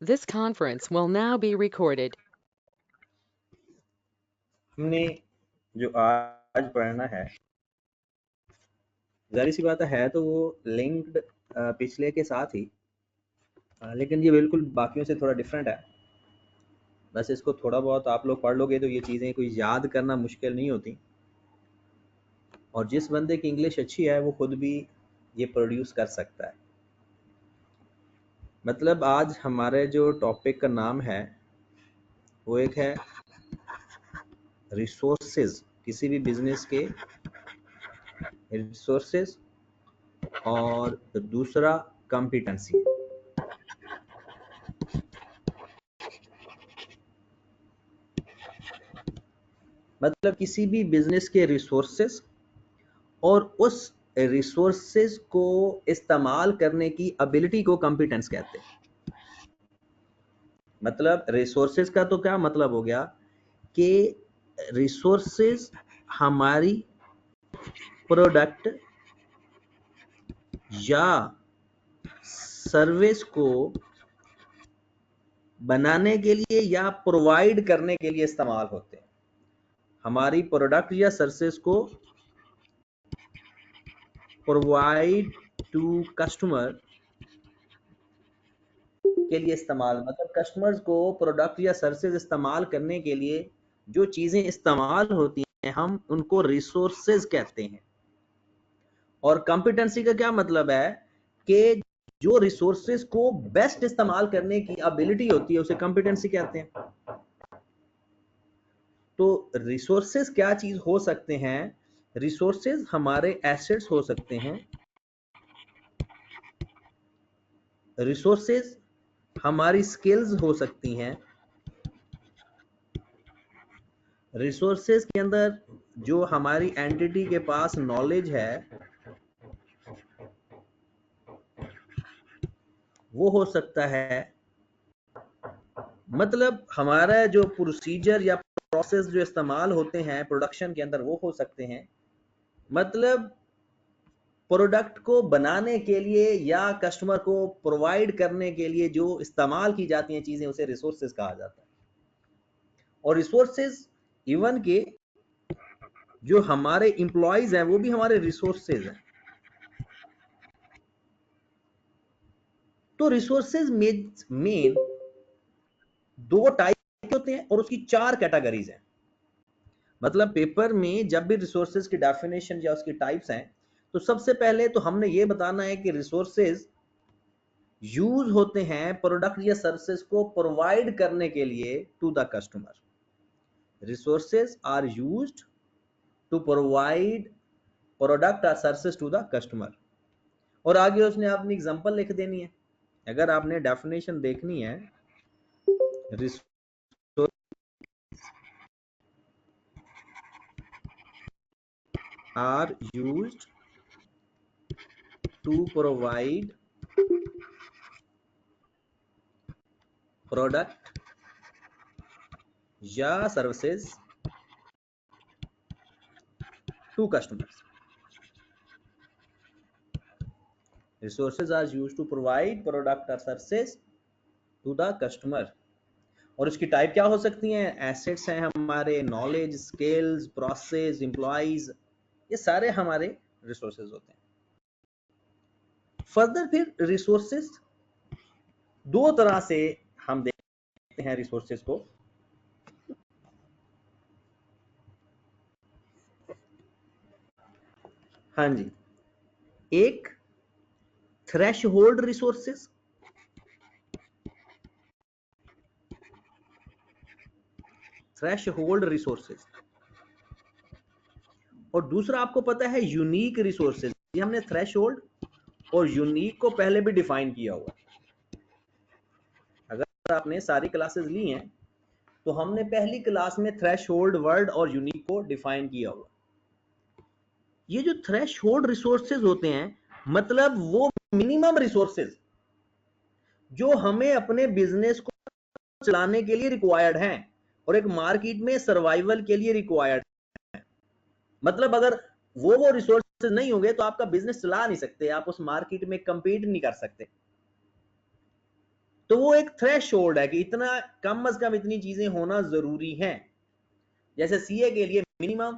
This conference will now be recorded. हमने जो आज पढ़ना है, जाहिर सी बात है तो वो लिंक्ड पिछले के साथ ही, लेकिन ये बिल्कुल बाकियों से थोड़ा डिफरेंट है। बस इसको थोड़ा बहुत आप लोग पढ़ लोगे तो ये चीज़ें कोई याद करना मुश्किल नहीं होती, और जिस बंदे की इंग्लिश अच्छी है वो खुद भी ये प्रोड्यूस कर सकता है। मतलब आज हमारे जो टॉपिक का नाम है वो एक है रिसोर्सेज, किसी भी बिजनेस के रिसोर्सेज, और दूसरा कॉम्पिटेंसी। मतलब किसी भी बिजनेस के रिसोर्सेज और उस रिसोर्सेज को इस्तेमाल करने की एबिलिटी को कॉम्पिटेंस कहते हैं। मतलब रिसोर्सेज का तो क्या मतलब हो गया कि रिसोर्सेज हमारी प्रोडक्ट या सर्विस को बनाने के लिए या प्रोवाइड करने के लिए इस्तेमाल होते हैं। हमारी प्रोडक्ट या सर्विस को प्रोवाइड टू कस्टमर के लिए इस्तेमाल, मतलब कस्टमर्स को प्रोडक्ट या सर्विसेज इस्तेमाल करने के लिए जो चीजें इस्तेमाल होती हैं हम उनको रिसोर्सेज कहते हैं। और कॉम्पिटेंसी का क्या मतलब है कि जो रिसोर्सेज को बेस्ट इस्तेमाल करने की एबिलिटी होती है उसे कॉम्पिटेंसी कहते हैं। तो रिसोर्सेज क्या चीज हो सकते हैं? रिसोर्सेज हमारे एसेट्स हो सकते हैं, रिसोर्सेज हमारी स्किल्स हो सकती हैं, रिसोर्सेज के अंदर जो हमारी एंटिटी के पास नॉलेज है वो हो सकता है। मतलब हमारा जो प्रोसीजर या प्रोसेस जो इस्तेमाल होते हैं प्रोडक्शन के अंदर वो हो सकते हैं। मतलब प्रोडक्ट को बनाने के लिए या कस्टमर को प्रोवाइड करने के लिए जो इस्तेमाल की जाती हैं चीजें उसे रिसोर्सेज कहा जाता है। और रिसोर्सेज इवन के जो हमारे एम्प्लॉयज हैं वो भी हमारे रिसोर्सेज हैं। तो रिसोर्सेज मेन दो टाइप होते हैं और उसकी 4 कैटेगरीज हैं। मतलब पेपर में जब भी रिसोर्सेज की डेफिनेशन या उसकी टाइप्स हैं तो सबसे पहले तो हमने ये बताना है कि रिसोर्सेज यूज होते हैं प्रोडक्ट या सर्विसेज को प्रोवाइड करने के लिए to the customer. Resources are used to provide product और सर्विसेज टू द कस्टमर। और आगे उसने अपनी एग्जांपल लिख देनी है। अगर आपने डेफिनेशन देखनी है, are used to provide product या services to customers. Resources are used to provide product or services to the customer. और उसकी टाइप क्या हो सकती हैं? एसेट्स हैं हमारे, नॉलेज, स्किल्स, प्रोसेस, एम्प्लॉइज, ये सारे हमारे रिसोर्सेज होते हैं। फर्दर फिर रिसोर्सेज दो तरह से हम देखते हैं रिसोर्सेज को। हाँ जी, एक थ्रेशहोल्ड रिसोर्सेज, थ्रेशहोल्ड रिसोर्सेज, और दूसरा आपको पता है यूनिक रिसोर्सेज। ये हमने थ्रेशहोल्ड और यूनिक को पहले भी डिफाइन किया हुआ। अगर आपने सारी क्लासेस ली हैं तो हमने पहली क्लास में थ्रेशहोल्ड वर्ड और यूनिक को डिफाइन किया हुआ। ये जो थ्रेशहोल्ड रिसोर्सेज होते हैं मतलब वो मिनिमम रिसोर्सेज जो हमें अपने बिजनेस को चलाने के लिए रिक्वायर्ड हैं और एक मार्केट में सर्वाइवल के लिए रिक्वायर्ड है। मतलब अगर वो रिसोर्सेज नहीं होंगे तो आपका बिजनेस चला नहीं सकते, आप उस मार्केट में कम्पीट नहीं कर सकते। तो वो एक थ्रेश होल्ड है कि इतना कम अज कम इतनी चीजें होना जरूरी है। जैसे सीए के लिए मिनिमम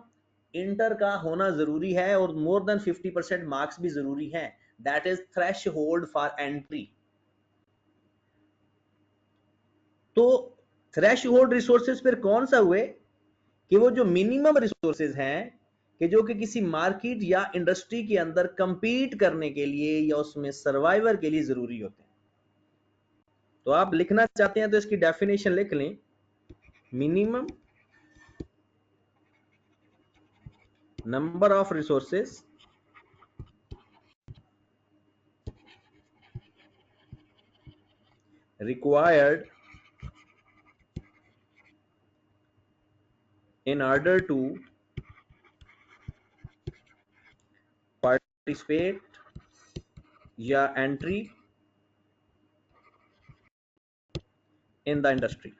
इंटर का होना जरूरी है और मोर देन 50% मार्क्स भी जरूरी है। That is threshold for entry. तो थ्रेश होल्ड रिसोर्सेज फिर कौन सा हुए कि वो जो मिनिमम रिसोर्सेज हैं कि जो कि किसी मार्केट या इंडस्ट्री के अंदर कंपीट करने के लिए या उसमें सर्वाइवर के लिए जरूरी होते हैं। तो आप लिखना चाहते हैं तो इसकी डेफिनेशन लिख लें, minimum number of resources required in order to participate या entry in the industry.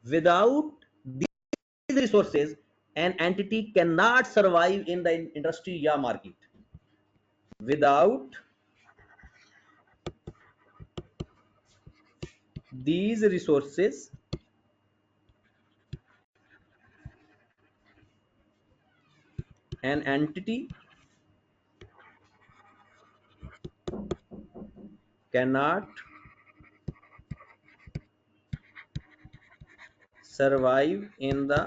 Without these resources, an entity cannot survive in the industry या market. Without these resources, an entity cannot survive in the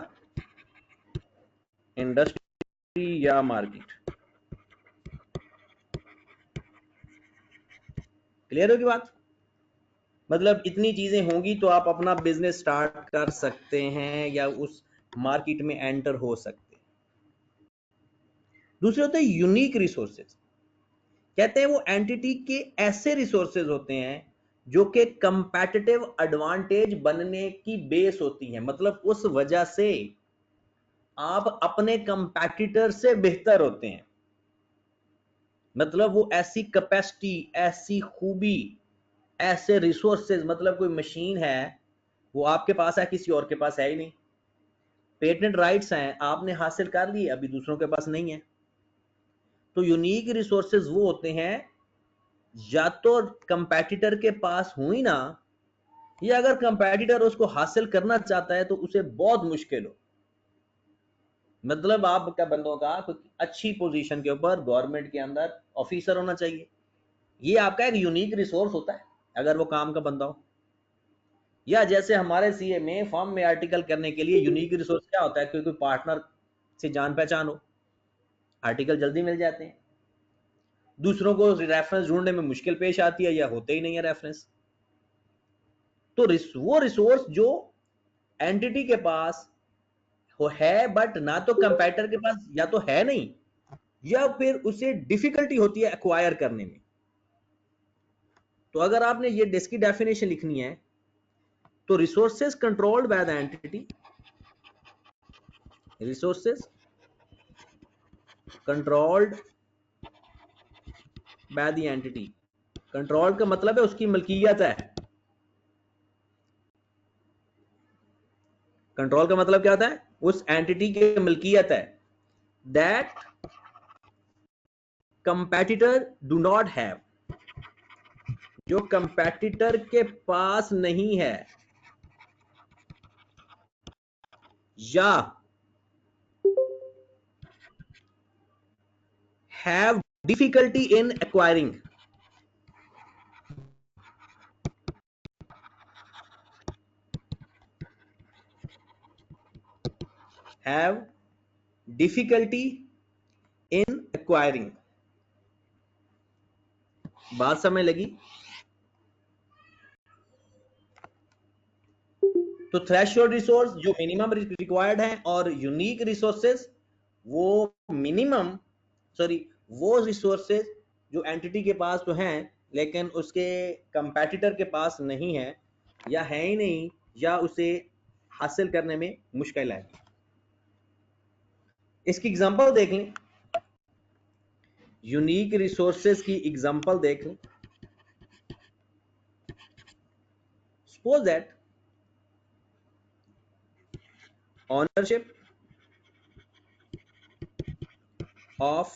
industry या market. Clear होगी बात? मतलब इतनी चीजें होंगी तो आप अपना बिजनेस स्टार्ट कर सकते हैं या उस मार्केट में एंटर हो सकते हैं। दूसरे होते हैं यूनिक रिसोर्सेज। कहते हैं वो एंटिटी के ऐसे रिसोर्सेज होते हैं जो कि कंपैटिटिव एडवांटेज बनने की बेस होती है। मतलब उस वजह से आप अपने कंपैटिटर से बेहतर होते हैं। मतलब वो ऐसी कैपेसिटी, ऐसी खूबी, ऐसे रिसोर्सेज, मतलब कोई मशीन है वो आपके पास है, किसी और के पास है ही नहीं। पेटेंट राइट्स हैं, आपने हासिल कर लिए, अभी दूसरों के पास नहीं है। तो यूनिक रिसोर्सेज वो होते हैं या तो कंपैटिटर के पास हो ही ना, या अगर कंपैटिटर उसको हासिल करना चाहता है तो उसे बहुत मुश्किल हो। मतलब आपका बंदों का कोई अच्छी पोजीशन के ऊपर गवर्नमेंट के अंदर ऑफिसर होना चाहिए, ये आपका एक यूनिक रिसोर्स होता है अगर वो काम का बंदा हो। या जैसे हमारे सीए में फॉर्म में आर्टिकल करने के लिए यूनिक रिसोर्स क्या होता है, क्योंकि पार्टनर से जान पहचान हो, आर्टिकल जल्दी मिल जाते हैं। दूसरों को रेफरेंस ढूंढने में मुश्किल पेश आती है या होते ही नहीं है रेफरेंस। तो वो रिसोर्स जो एंटिटी के पास वो है बट ना तो कंपेटिटर के पास या तो है नहीं, या फिर उसे डिफिकल्टी होती है एक्वायर करने में। तो अगर आपने ये इसकी डेफिनेशन लिखनी है तो resources controlled by the entity, resources controlled by the entity. Control का मतलब है उसकी मलकियत है। कंट्रोल का मतलब क्या होता है, उस एंटिटी की मलकियत है। That competitor do not have, जो कंपेटिटर के पास नहीं है, या have difficulty in acquiring, have difficulty in acquiring। बात समझ लगी? तो थ्रेशोल्ड रिसोर्स जो मिनिमम रिक्वायर्ड है और यूनिक रिसोर्सेज वो मिनिमम, सॉरी, वो रिसोर्सेज जो एंटिटी के पास तो हैं लेकिन उसके कंपेटिटर के पास नहीं है, या है ही नहीं, या उसे हासिल करने में मुश्किल है। इसकी एग्जांपल देख लें, यूनिक रिसोर्सेज की एग्जांपल देख लें। Suppose that ownership of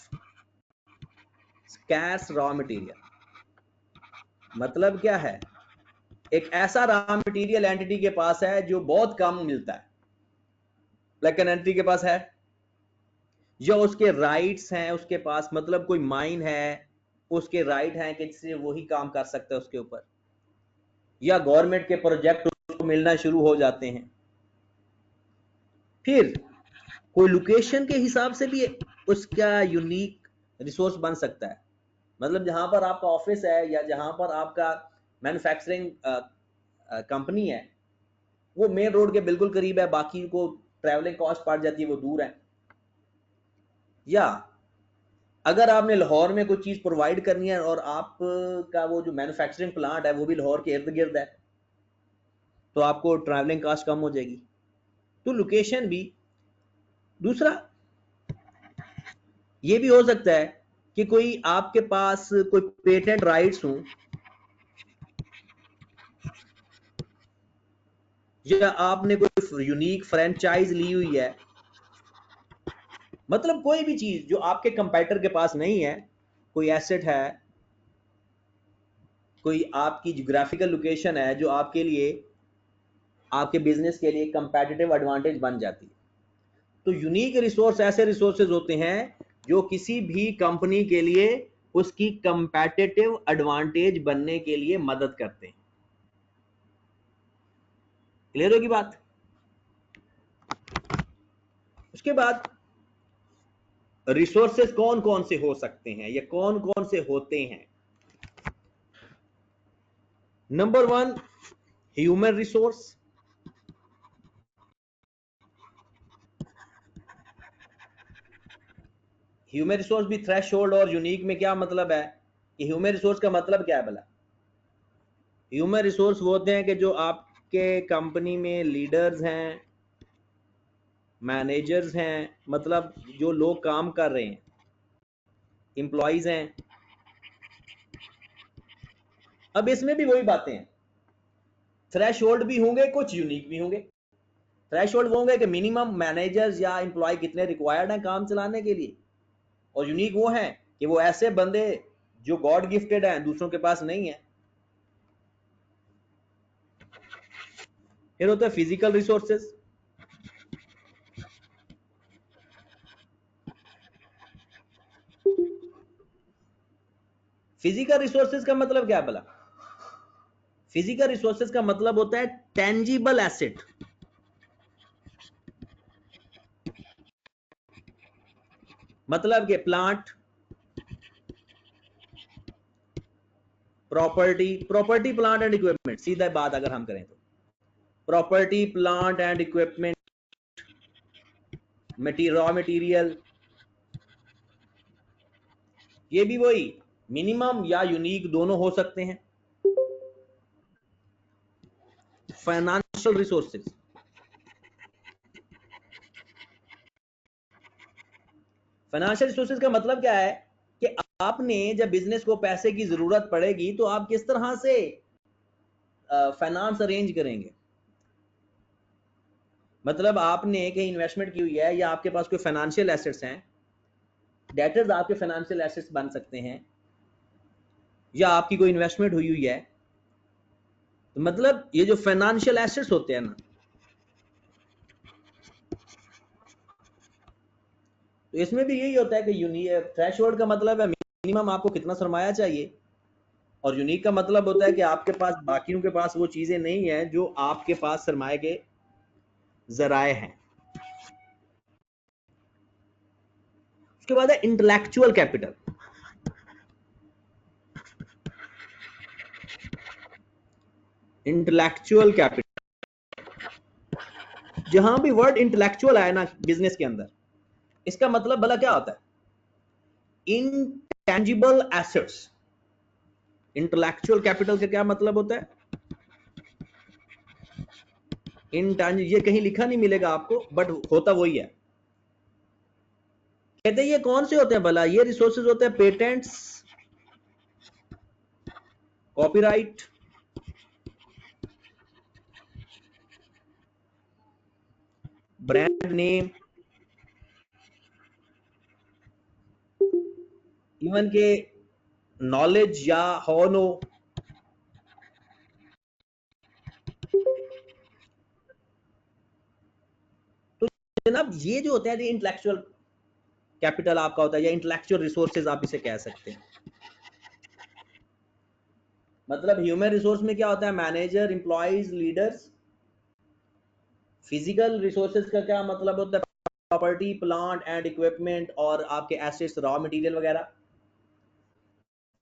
scarce raw material मतलब क्या है? एक ऐसा रॉ मटेरियल एंटिटी के पास है जो बहुत कम मिलता है, लाइक एन एंटिटी के पास है, या उसके राइट्स हैं उसके पास, मतलब कोई माइन है, उसके राइट हैं कि जिससे वही काम कर सकता है उसके ऊपर, या गवर्नमेंट के प्रोजेक्ट उसको मिलना शुरू हो जाते हैं। फिर कोई लोकेशन के हिसाब से भी उसका यूनिक रिसोर्स बन सकता है, मतलब जहां पर आपका ऑफिस है या जहां पर आपका मैन्युफैक्चरिंग कंपनी है वो मेन रोड के बिल्कुल करीब है, बाकी को ट्रैवलिंग कॉस्ट पड़ जाती है, वो दूर है। या अगर आपने लाहौर में कोई चीज प्रोवाइड करनी है और आपका वो जो मैन्युफैक्चरिंग प्लांट है वो भी लाहौर के इर्द गिर्द है, तो आपको ट्रैवलिंग कॉस्ट कम हो जाएगी। तो लोकेशन भी। दूसरा ये भी हो सकता है कि कोई आपके पास कोई पेटेंट राइट्स हो, या आपने कोई यूनिक फ्रेंचाइज ली हुई है, मतलब कोई भी चीज जो आपके कंपेटिटर के पास नहीं है, कोई एसेट है, कोई आपकी ज्योग्राफिकल लोकेशन है जो आपके लिए, आपके बिजनेस के लिए कंपेटिटिव एडवांटेज बन जाती है। तो यूनिक रिसोर्स ऐसे रिसोर्सेज होते हैं जो किसी भी कंपनी के लिए उसकी कंपेटिटिव एडवांटेज बनने के लिए मदद करते हैं। क्लियर होगी बात? उसके बाद रिसोर्सेज कौन कौन से हो सकते हैं या कौन कौन से होते हैं? Number 1, human resource. Human resource भी थ्रेशोल्ड और यूनिक में क्या मतलब है कि ह्यूमन रिसोर्स का मतलब क्या है भला? ह्यूमन रिसोर्स वो होते हैं कि जो आपके कंपनी में लीडर्स हैं, मैनेजर्स हैं, मतलब जो लोग काम कर रहे हैं, एम्प्लॉइज हैं। अब इसमें भी वही बातें हैं, थ्रेशोल्ड भी होंगे, कुछ यूनिक भी होंगे। थ्रेशोल्ड वो होंगे कि मिनिमम मैनेजर्स या एम्प्लॉय कितने रिक्वायर्ड हैं काम चलाने के लिए, और यूनिक वो हैं कि वो ऐसे बंदे जो गॉड गिफ्टेड हैं, दूसरों के पास नहीं है। फिर होता है फिजिकल रिसोर्सेज। फिजिकल रिसोर्सेज का मतलब क्या है भला? फिजिकल रिसोर्सेज का मतलब होता है टेंजिबल एसेट, मतलब कि plant, property plant and equipment, सीधा बात अगर हम करें तो property plant and equipment, raw material, ये भी वही मिनिमम या यूनिक दोनों हो सकते हैं। फाइनेंशियल रिसोर्सेज, फाइनेंशियल रिसोर्सेज का मतलब क्या है कि आपने जब बिजनेस को पैसे की जरूरत पड़ेगी तो आप किस तरह से फाइनेंस अरेंज करेंगे। मतलब आपने कहीं इन्वेस्टमेंट की हुई है या आपके पास कोई फाइनेंशियल एसेट्स हैं, डेटर्स आपके फाइनेंशियल एसेट्स बन सकते हैं, या आपकी कोई इन्वेस्टमेंट हुई हुई है, तो मतलब ये जो फाइनेंशियल एसेट्स होते हैं ना, तो इसमें भी यही होता है कि थ्रेशोल्ड का मतलब है मिनिमम आपको कितना सरमाया चाहिए, और यूनिक का मतलब होता है कि आपके पास बाकियों के पास वो चीजें नहीं है जो आपके पास सरमाए के जराए हैं। उसके बाद है इंटेलेक्चुअल कैपिटल। इंटेलेक्चुअल कैपिटल, जहां भी वर्ड इंटेलेक्चुअल आए ना बिजनेस के अंदर, इसका मतलब भला क्या होता है? Intangible assets. इंटेलेक्चुअल कैपिटल का क्या मतलब होता है? इनटेंजिबल, ये कहीं लिखा नहीं मिलेगा आपको, बट होता वही है। कहते हैं ये कौन से होते हैं भला? ये रिसोर्सेज होते हैं patents, copyright, brand name, even के नॉलेज या होनो। तो जनाब ये जो होता है इंटेलेक्चुअल कैपिटल आपका होता है, या इंटेलेक्चुअल रिसोर्सेज आप इसे कह सकते हैं। मतलब ह्यूमन रिसोर्स में क्या होता है, manager, employees, leaders. Physical resources का क्या मतलब होता है, प्रॉपर्टी, प्लांट एंड इक्विपमेंट और आपके एसेट्स, रॉ मटेरियल वगैरह।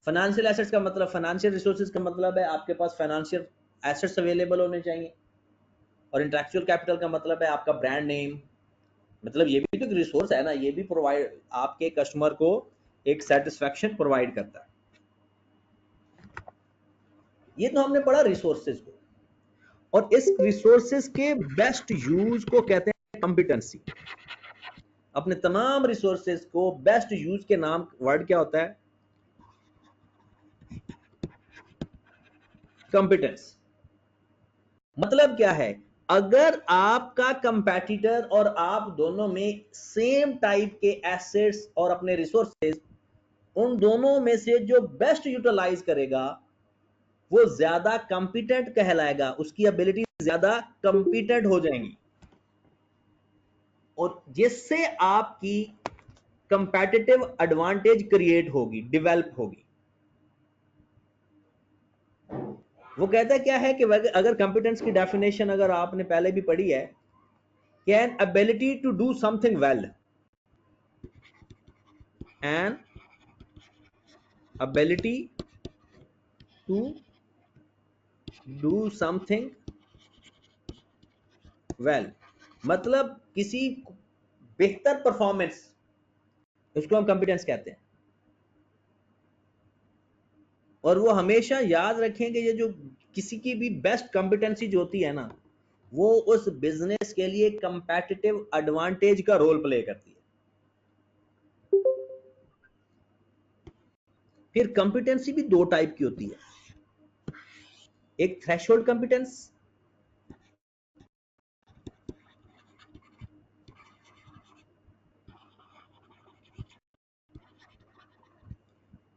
फाइनेंशियल एसेट्स का मतलब, फाइनेंशियल रिसोर्सेज का मतलब है आपके पास फाइनेंशियल एसेट्स अवेलेबल होने चाहिए। और इंटेलेक्चुअल कैपिटल का मतलब है आपका ब्रांड नेम। मतलब ये भी तो रिसोर्स है ना, ये भी प्रोवाइड आपके कस्टमर को एक सेटिस्फेक्शन प्रोवाइड करता है। ये तो हमने पढ़ा रिसोर्सेज को, और इस रिसोर्सेज के बेस्ट यूज को कहते हैं कॉम्पिटेंसी। अपने तमाम रिसोर्सेज को बेस्ट यूज के नाम वर्ड क्या होता है, कॉम्पिटेंस। मतलब क्या है, अगर आपका कंपैटिटर और आप दोनों में सेम टाइप के एसेट्स और अपने रिसोर्सेज, उन दोनों में से जो बेस्ट यूटिलाइज करेगा वो ज्यादा कॉम्पिटेंट कहलाएगा, उसकी एबिलिटी ज्यादा कॉम्पिटेंट हो जाएंगी, और जिससे आपकी कंपैटिटिव एडवांटेज क्रिएट होगी, डेवलप होगी। वो कहता क्या है कि अगर कॉम्पिटेंस की डेफिनेशन अगर आपने पहले भी पढ़ी है, can ability to do something well, an ability to do something well, मतलब किसी बेहतर परफॉर्मेंस, उसको हम कॉम्पिटेंस कहते हैं। और वो हमेशा याद रखेंगे, ये जो किसी की भी बेस्ट कॉम्पिटेंसी जो होती है ना, वो उस बिजनेस के लिए कंपैटिटिव एडवांटेज का रोल प्ले करती है। फिर कॉम्पिटेंसी भी दो टाइप की होती है, एक थ्रेशोल्ड कॉम्पिटेंस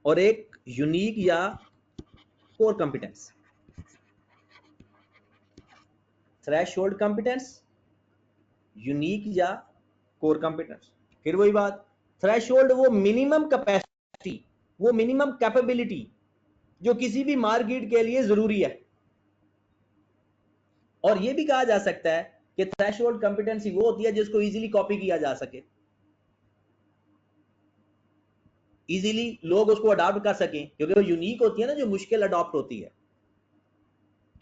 और एक यूनिक या core competence. Threshold competence, unique या कोर कॉम्पिटेंस। फिर वही बात, थ्रेशोल्ड वो मिनिमम कैपेसिटी, वो मिनिमम कैपेबिलिटी जो किसी भी मार्केट के लिए जरूरी है। और ये भी कहा जा सकता है कि थ्रेशोल्ड कॉम्पिटेंसी वो होती है जिसको इजीली कॉपी किया जा सके, इजीली लोग उसको अडॉप्ट कर सकें, क्योंकि वो यूनिक होती है ना, जो मुश्किल अडॉप्ट होती है।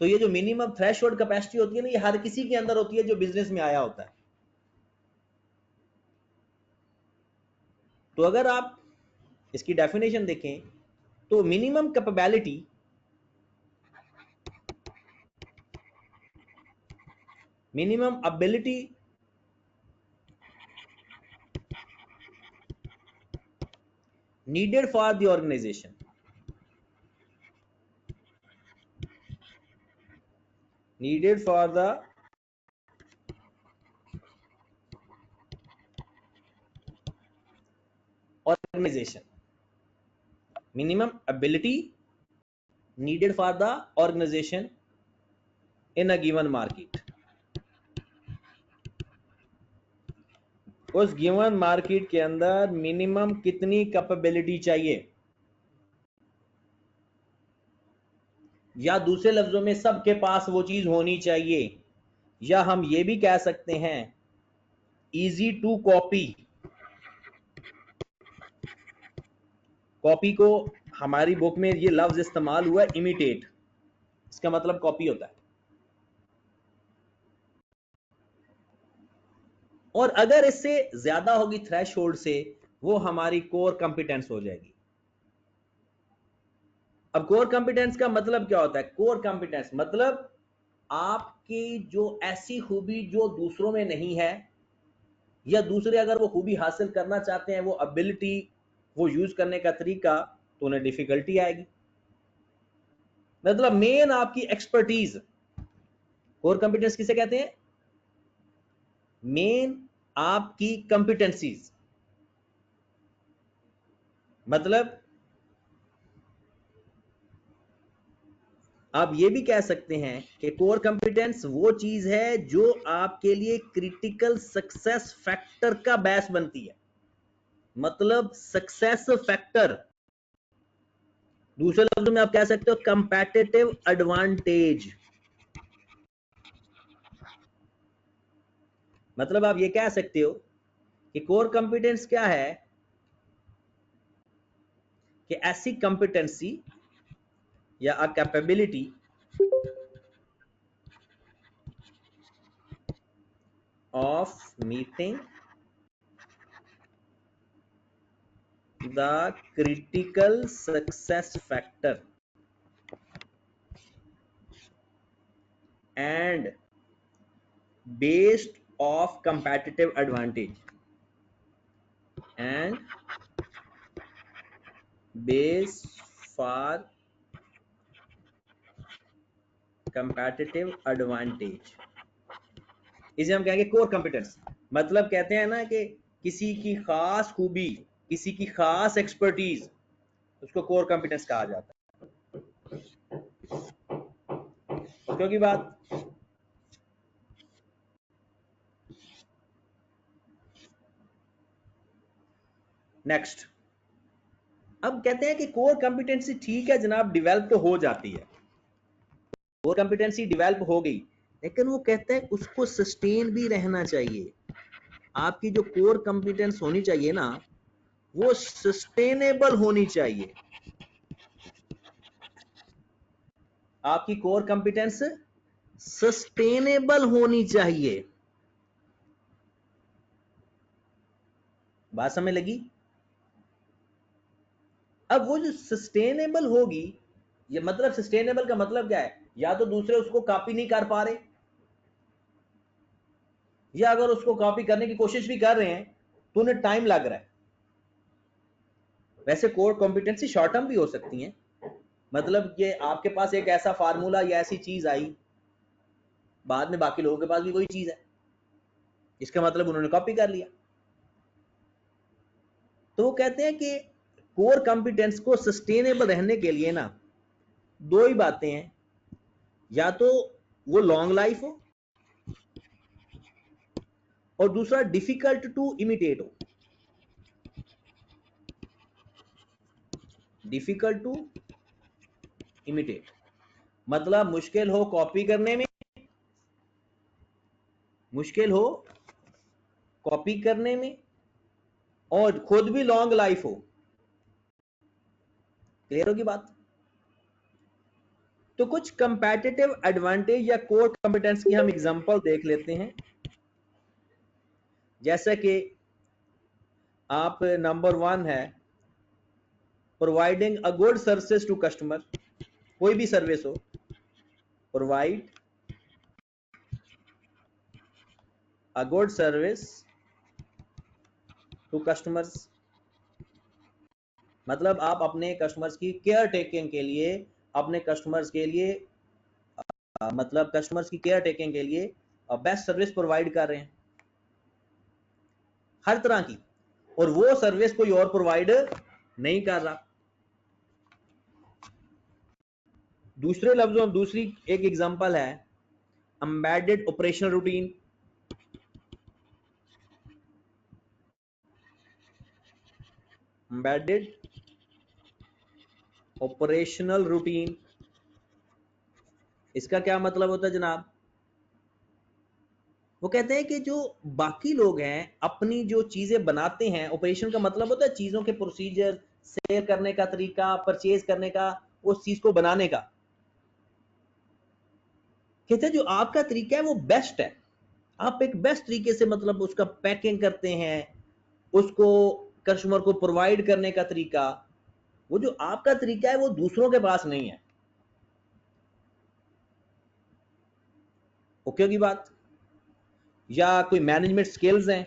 तो ये जो मिनिमम थ्रेशोल्ड कैपेसिटी होती है ना, ये हर किसी के अंदर होती है जो बिजनेस में आया होता है। तो अगर आप इसकी डेफिनेशन देखें तो minimum capability, minimum ability needed for the organization, needed for the organization, minimum ability needed for the organization in a given market, उस गिवन मार्केट के अंदर मिनिमम कितनी कैपेबिलिटी चाहिए, या दूसरे लफ्जों में सबके पास वो चीज होनी चाहिए, या हम ये भी कह सकते हैं इजी टू कॉपी। कॉपी को हमारी बुक में ये लफ्ज इस्तेमाल हुआ है, इमिटेट, इसका मतलब कॉपी होता है। और अगर इससे ज्यादा होगी थ्रेशोल्ड से, वो हमारी कोर कंपिटेंस हो जाएगी। अब कोर कंपिटेंस का मतलब क्या होता है, कोर कंपिटेंस मतलब आपकी जो ऐसी खूबी जो दूसरों में नहीं है, या दूसरे अगर वो खूबी हासिल करना चाहते हैं, वो एबिलिटी, वो यूज करने का तरीका, तो उन्हें डिफिकल्टी आएगी। मतलब मेन आपकी एक्सपर्टीज, कोर कंपिटेंस किसे कहते हैं, मेन आपकी कंपिटेंसीज। मतलब आप ये भी कह सकते हैं कि कोर कंपिटेंस वो चीज है जो आपके लिए क्रिटिकल सक्सेस फैक्टर का बेस बनती है, मतलब सक्सेस फैक्टर। दूसरे लफ्जों में आप कह सकते हो कंपैटिटिव एडवांटेज। मतलब आप ये कह सकते हो कि कोर कंपिटेंस क्या है कि ऐसी कंपिटेंसी या अ capability of meeting the critical success factor and based of competitive advantage and base for competitive advantage, इसे हम कहेंगे कोर कंपिटेंस। मतलब कहते हैं ना कि किसी की खास खूबी, किसी की खास एक्सपर्टीज, उसको कोर कंपिटेंस कहा जाता है। क्योंकि बात नेक्स्ट, अब कहते हैं कि कोर कंपिटेंसी ठीक है जनाब, डेवलप तो हो जाती है, कोर कंपिटेंसी डेवलप हो गई, लेकिन वो कहते हैं उसको सस्टेन भी रहना चाहिए। आपकी जो कोर कंपिटेंस होनी चाहिए ना, वो सस्टेनेबल होनी चाहिए। आपकी कोर कंपिटेंस सस्टेनेबल होनी चाहिए। बात समझ लगी? अब वो जो सस्टेनेबल होगी, ये मतलब सस्टेनेबल का मतलब क्या है, या तो दूसरे उसको कॉपी नहीं कर पा रहे, या अगर उसको कॉपी करने की कोशिश भी कर रहे हैं तो उन्हें टाइम लग रहा है। वैसे कोर कॉम्पिटेंसी शॉर्ट टर्म भी हो सकती है, मतलब ये आपके पास एक ऐसा फार्मूला या ऐसी चीज आई, बाद में बाकी लोगों के पास भी वही चीज है, इसका मतलब उन्होंने कॉपी कर लिया। तो वो कहते हैं कि कोर कॉम्पिटेंस को सस्टेनेबल रहने के लिए ना दो ही बातें हैं, या तो वो लॉन्ग लाइफ हो और दूसरा डिफिकल्ट टू इमिटेट हो। डिफिकल्ट टू इमिटेट मतलब मुश्किल हो कॉपी करने में, मुश्किल हो कॉपी करने में, और खुद भी लॉन्ग लाइफ हो। क्लियर होगी बात? तो कुछ कंपैटिटिव एडवांटेज या कोर कंपिटेंस की हम एग्जांपल देख लेते हैं। जैसे कि आप नंबर 1 है providing a good service to customer, कोई भी सर्विस हो, provide a good service to customers, मतलब आप अपने कस्टमर्स की केयर टेकिंग के लिए, अपने कस्टमर्स के लिए मतलब कस्टमर्स की केयर टेकिंग के लिए बेस्ट सर्विस प्रोवाइड कर रहे हैं हर तरह की, और वो सर्विस कोई और प्रोवाइड नहीं कर रहा। दूसरे लफ्जों दूसरी एक एग्जांपल है embedded operational routine. Embedded operational routine, इसका क्या मतलब होता है जनाब? वो कहते हैं कि जो बाकी लोग हैं अपनी जो चीजें बनाते हैं, ऑपरेशन का मतलब होता है चीजों के प्रोसीजर, सेल करने का तरीका, परचेज करने का, उस चीज को बनाने का। कहते हैं जो आपका तरीका है वो बेस्ट है, आप एक बेस्ट तरीके से मतलब उसका पैकिंग करते हैं, उसको कस्टमर को प्रोवाइड करने का तरीका, वो जो आपका तरीका है वो दूसरों के पास नहीं है। ओके की बात? या कोई मैनेजमेंट स्किल्स हैं,